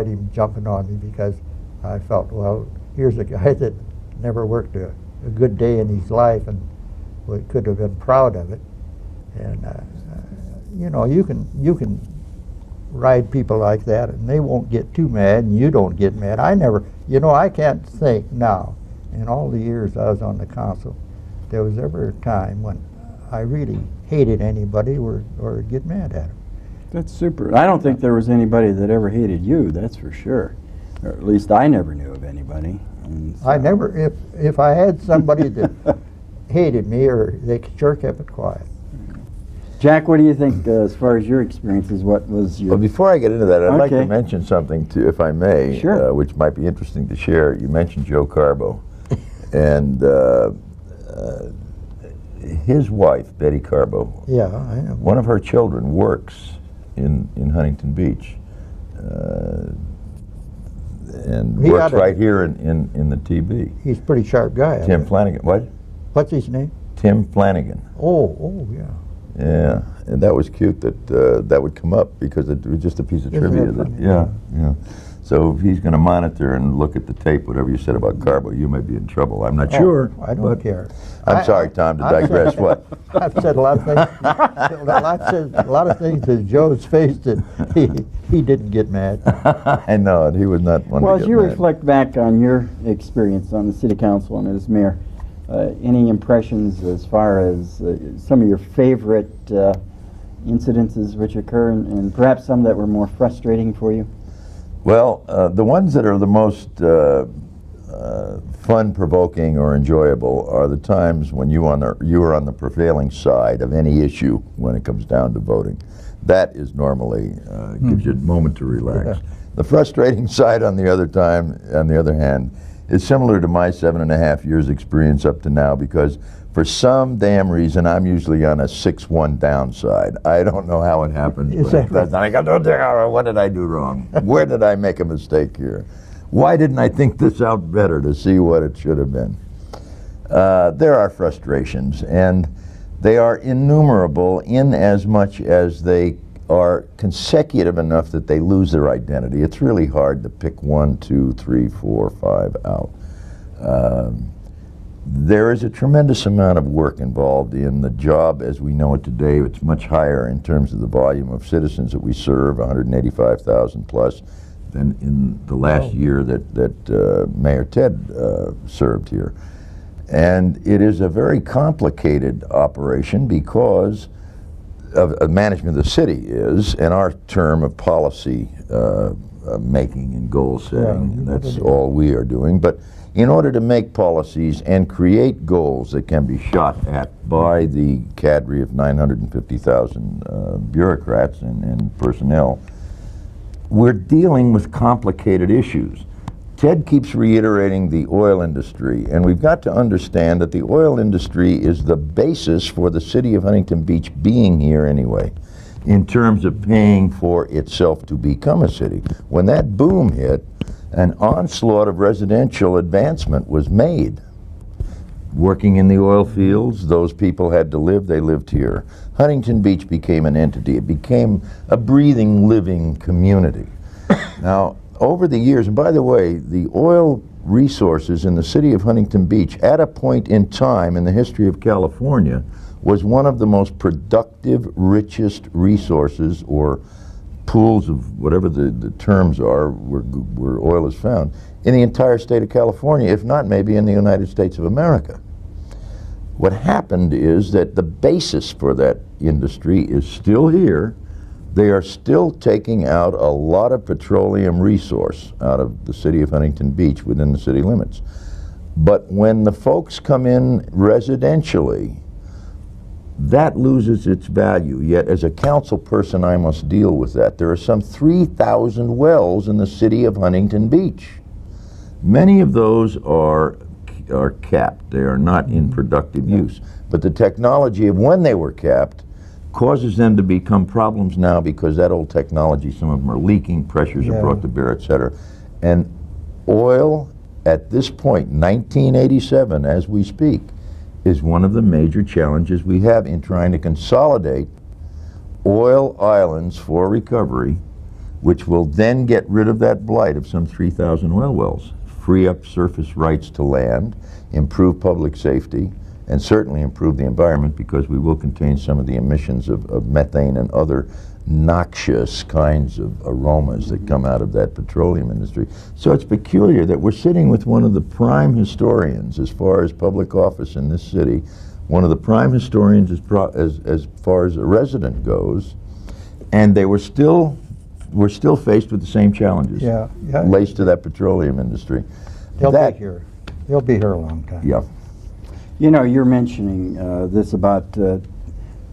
him jumping on me, because I felt, well, here's a guy that never worked a good day in his life and could have been proud of it. And you know, you can ride people like that, and they won't get too mad, and you don't get mad. I can't think now, in all the years I was on the council, there was ever a time when I really hated anybody or get mad at them. That's super. I don't think there was anybody that ever hated you, that's for sure. Or at least I never knew of anybody. And so- I never, if I had somebody that hated me, or they sure kept it quiet. Jack, what do you think as far as your experiences? What was your... Well, before I get into that, I'd like to Okay. mention something, too, if I may, Sure. which might be interesting to share. You mentioned Joe Carbo, and his wife, Betty Carbo, Yeah, I know. one of her children works in Huntington Beach, and He works oughta- right here in the TB. He's a pretty sharp guy. I Tim bet. Flanagan. What? What's his name? Tim Flanagan. Oh, yeah. Yeah, and that was cute that that would come up, because it was just a piece of Isn't trivia. that funny? Yeah. So if he's going to monitor and look at the tape, whatever you said about Carbo, you may be in trouble. I'm not sure. I don't but care. I'm sorry, Tom, to digress. What? I've said a lot of things. I've said a lot of things to Joe's face that he didn't get mad. I know, and he was not one Well, to as get you mad. reflect back on your experience on the city council and as mayor, any impressions as far as some of your favorite incidences which occur, and perhaps some that were more frustrating for you? Well, the ones that are the most fun-provoking or enjoyable are the times when you are on the prevailing side of any issue when it comes down to voting. That is normally gives you a moment to relax. Yeah. The frustrating side, on the other hand, is similar to my 7.5 years experience up to now, because for some damn reason I'm usually on a 6-1 downside. I don't know how it happens. Is but that right? what did I do wrong? Where did I make a mistake here? Why didn't I think this out better to see what it should have been? There are frustrations, and they are innumerable in as much as they are consecutive enough that they lose their identity. It's really hard to pick 1, 2, 3, 4, 5 out. There is a tremendous amount of work involved in the job as we know it today. It's much higher in terms of the volume of citizens that we serve, 185,000 plus, than in the last year that Mayor Ted served here. And it is a very complicated operation because of management of the city is, and our term of policy making and goal setting, that's all we are doing. But in order to make policies and create goals that can be shot at by the cadre of 950,000 bureaucrats and personnel, we're dealing with complicated issues. Ted keeps reiterating the oil industry, and we've got to understand that the oil industry is the basis for the city of Huntington Beach being here anyway, in terms of paying for itself to become a city. When that boom hit, an onslaught of residential advancement was made. Working in the oil fields, those people had to live, they lived here. Huntington Beach became an entity. It became a breathing, living community. Now, over the years, and by the way, the oil resources in the city of Huntington Beach at a point in time in the history of California was one of the most productive, richest resources or pools of whatever the terms are where oil is found in the entire state of California, if not maybe in the United States of America. What happened is that the basis for that industry is still here. They are still taking out a lot of petroleum resource out of the city of Huntington Beach within the city limits. But when the folks come in residentially, that loses its value. Yet as a council person, I must deal with that. There are some 3,000 wells in the city of Huntington Beach. Many of those are capped. They are not in productive use. But the technology of when they were capped causes them to become problems now because that old technology, some of them are leaking, pressures are brought to bear, et cetera. And oil at this point, 1987 as we speak, is one of the major challenges we have in trying to consolidate oil islands for recovery, which will then get rid of that blight of some 3,000 oil wells, free up surface rights to land, improve public safety, and certainly improve the environment because we will contain some of the emissions of methane and other noxious kinds of aromas that come out of that petroleum industry. So it's peculiar that we're sitting with one of the prime historians as far as public office in this city, one of the prime historians as far as a resident goes, and we're still faced with the same challenges laced to that petroleum industry. They'll be here. They'll be here a long time. Yeah. You know, you're mentioning this about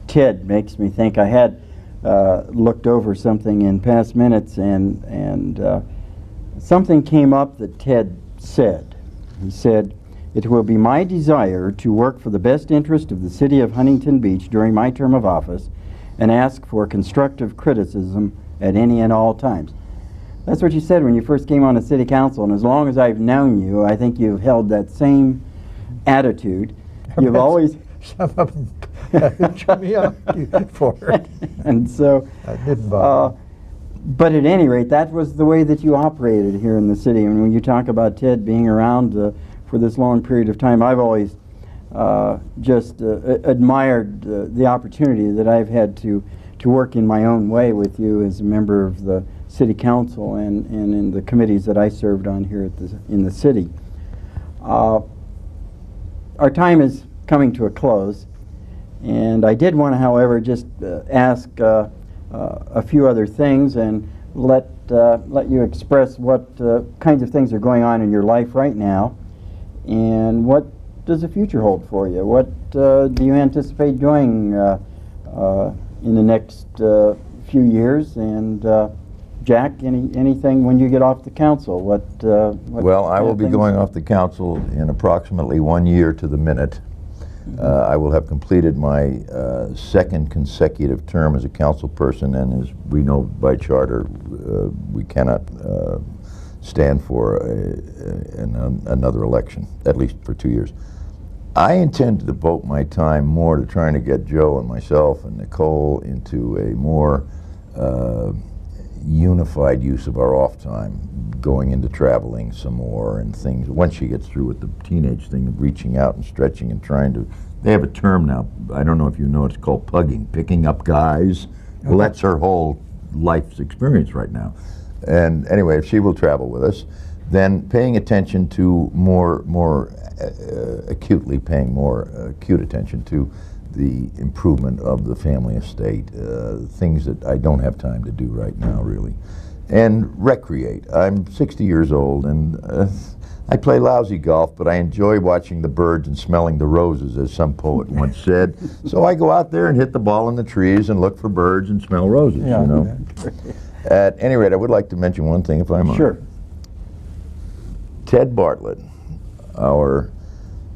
Ted makes me think. I had looked over something in past minutes, and something came up that Ted said. He said, "It will be my desire to work for the best interest of the city of Huntington Beach during my term of office and ask for constructive criticism at any and all times." That's what you said when you first came on the city council, and as long as I've known you, I think you've held that same attitude. You've always... Some of them chew me up for it. And so... I didn't bother. But at any rate, that was the way that you operated here in the city. And when you talk about Ted being around for this long period of time, I've always just admired the opportunity that I've had to work in my own way with you as a member of the city council and in the committees that I served on here in the city. Our time is coming to a close, and I did want to, however, just ask a few other things and let you express what kinds of things are going on in your life right now, and what does the future hold for you? What do you anticipate doing in the next few years? And Jack, anything when you get off the council? What well, I will be going off the council in approximately 1 year to the minute. I will have completed my second consecutive term as a council person, and as we know by charter, we cannot stand for another election, at least for 2 years. I intend to devote my time more to trying to get Joe and myself and Nicole into a more unified use of our off time, going into traveling some more and things. Once she gets through with the teenage thing of reaching out and stretching and trying to, they have a term now, I don't know if you know, it's called pugging, picking up guys. Well, that's her whole life's experience right now. And anyway, if she will travel with us, then paying attention to acutely paying more acute attention to the improvement of the family estate, things that I don't have time to do right now, really. And recreate. I'm 60 years old, and I play lousy golf, but I enjoy watching the birds and smelling the roses, as some poet once said. So I go out there and hit the ball in the trees and look for birds and smell roses, you know. At any rate, I would like to mention one thing, if I might. Sure. Ted Bartlett, our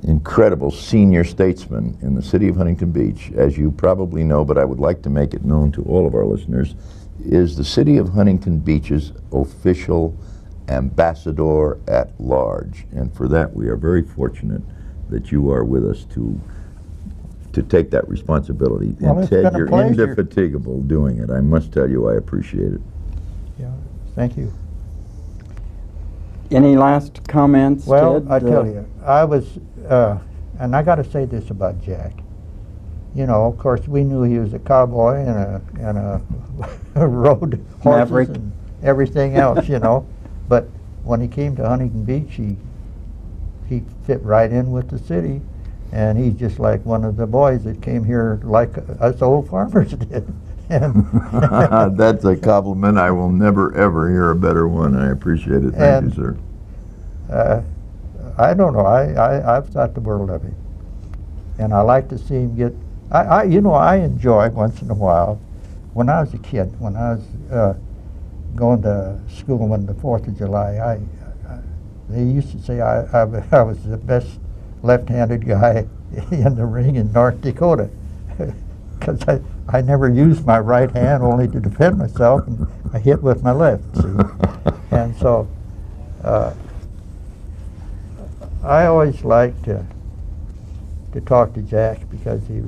incredible senior statesman in the city of Huntington Beach, as you probably know, but I would like to make it known to all of our listeners, is the city of Huntington Beach's official ambassador at large. And for that, we are very fortunate that you are with us to take that responsibility. Well, and Ted, you're indefatigable doing it. I must tell you, I appreciate it. Yeah, thank you. Any last comments, Well, Ted? I tell you, I was, and I got to say this about Jack. You know, of course, we knew he was a cowboy and a rode horses Maverick and everything else, you know. But when he came to Huntington Beach, he fit right in with the city, and he's just like one of the boys that came here like us old farmers did. And that's a compliment. I will never, ever hear a better one. I appreciate it. Thank you, sir. I don't know. I've thought the world of him. And I like to see him get... you know, I enjoy once in a while, when I was a kid, when I was going to school on the 4th of July, they used to say I was the best left-handed guy in the ring in North Dakota, because I never used my right hand only to defend myself, and I hit with my left, see. And so I always liked to talk to Jack, because he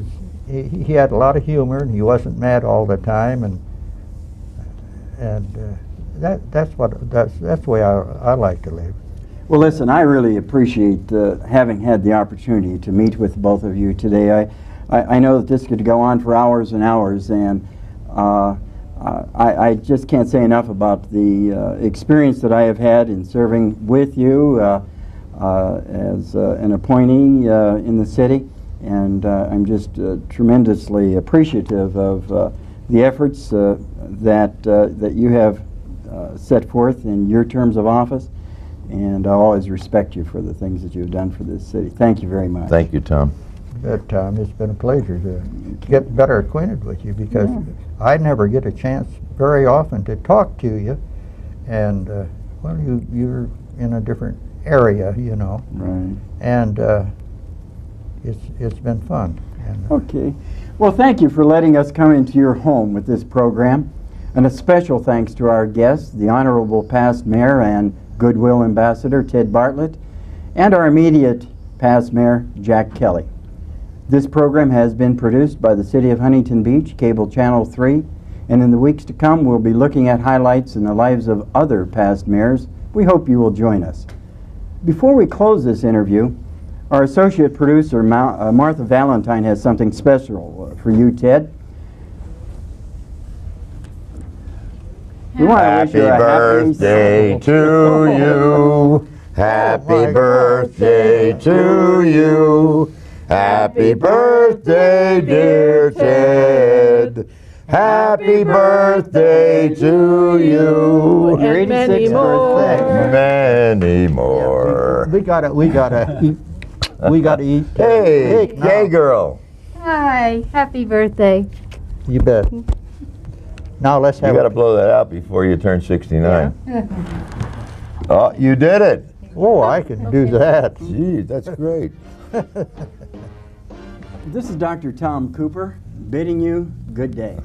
had a lot of humor, and he wasn't mad all the time, and that's the way I like to live. Well, listen, I really appreciate having had the opportunity to meet with both of you today. I know that this could go on for hours and hours, and I just can't say enough about the experience that I have had in serving with you as an appointee in the city, and I'm just tremendously appreciative of the efforts that you have set forth in your terms of office, and I always respect you for the things that you've done for this city. Thank you very much. Thank you, Tom. Good, Tom. It's been a pleasure to get better acquainted with you, because I never get a chance very often to talk to you, and well, you're in a different area, you know. Right. And it's been fun. And, okay. Well, thank you for letting us come into your home with this program, and a special thanks to our guests, the Honorable Past Mayor and Goodwill Ambassador Ted Bartlett, and our immediate past Mayor Jack Kelly. This program has been produced by the City of Huntington Beach, Cable Channel 3, and in the weeks to come we'll be looking at highlights in the lives of other past mayors. We hope you will join us. Before we close this interview, our associate producer Martha Valentine has something special for you, Ted. We want to wish you a Happy birthday to you. Happy birthday to you. Happy birthday, dear Ted. Happy birthday to you. Your 86th birthday. Many more. we gotta eat. Hey, cake now. gay girl. Hi, happy birthday. You bet. Now let's You have. got to blow that out before you turn 69. Oh, you did it. Oh, I can do that. Gee, that's great. This is Dr. Tom Cooper bidding you good day.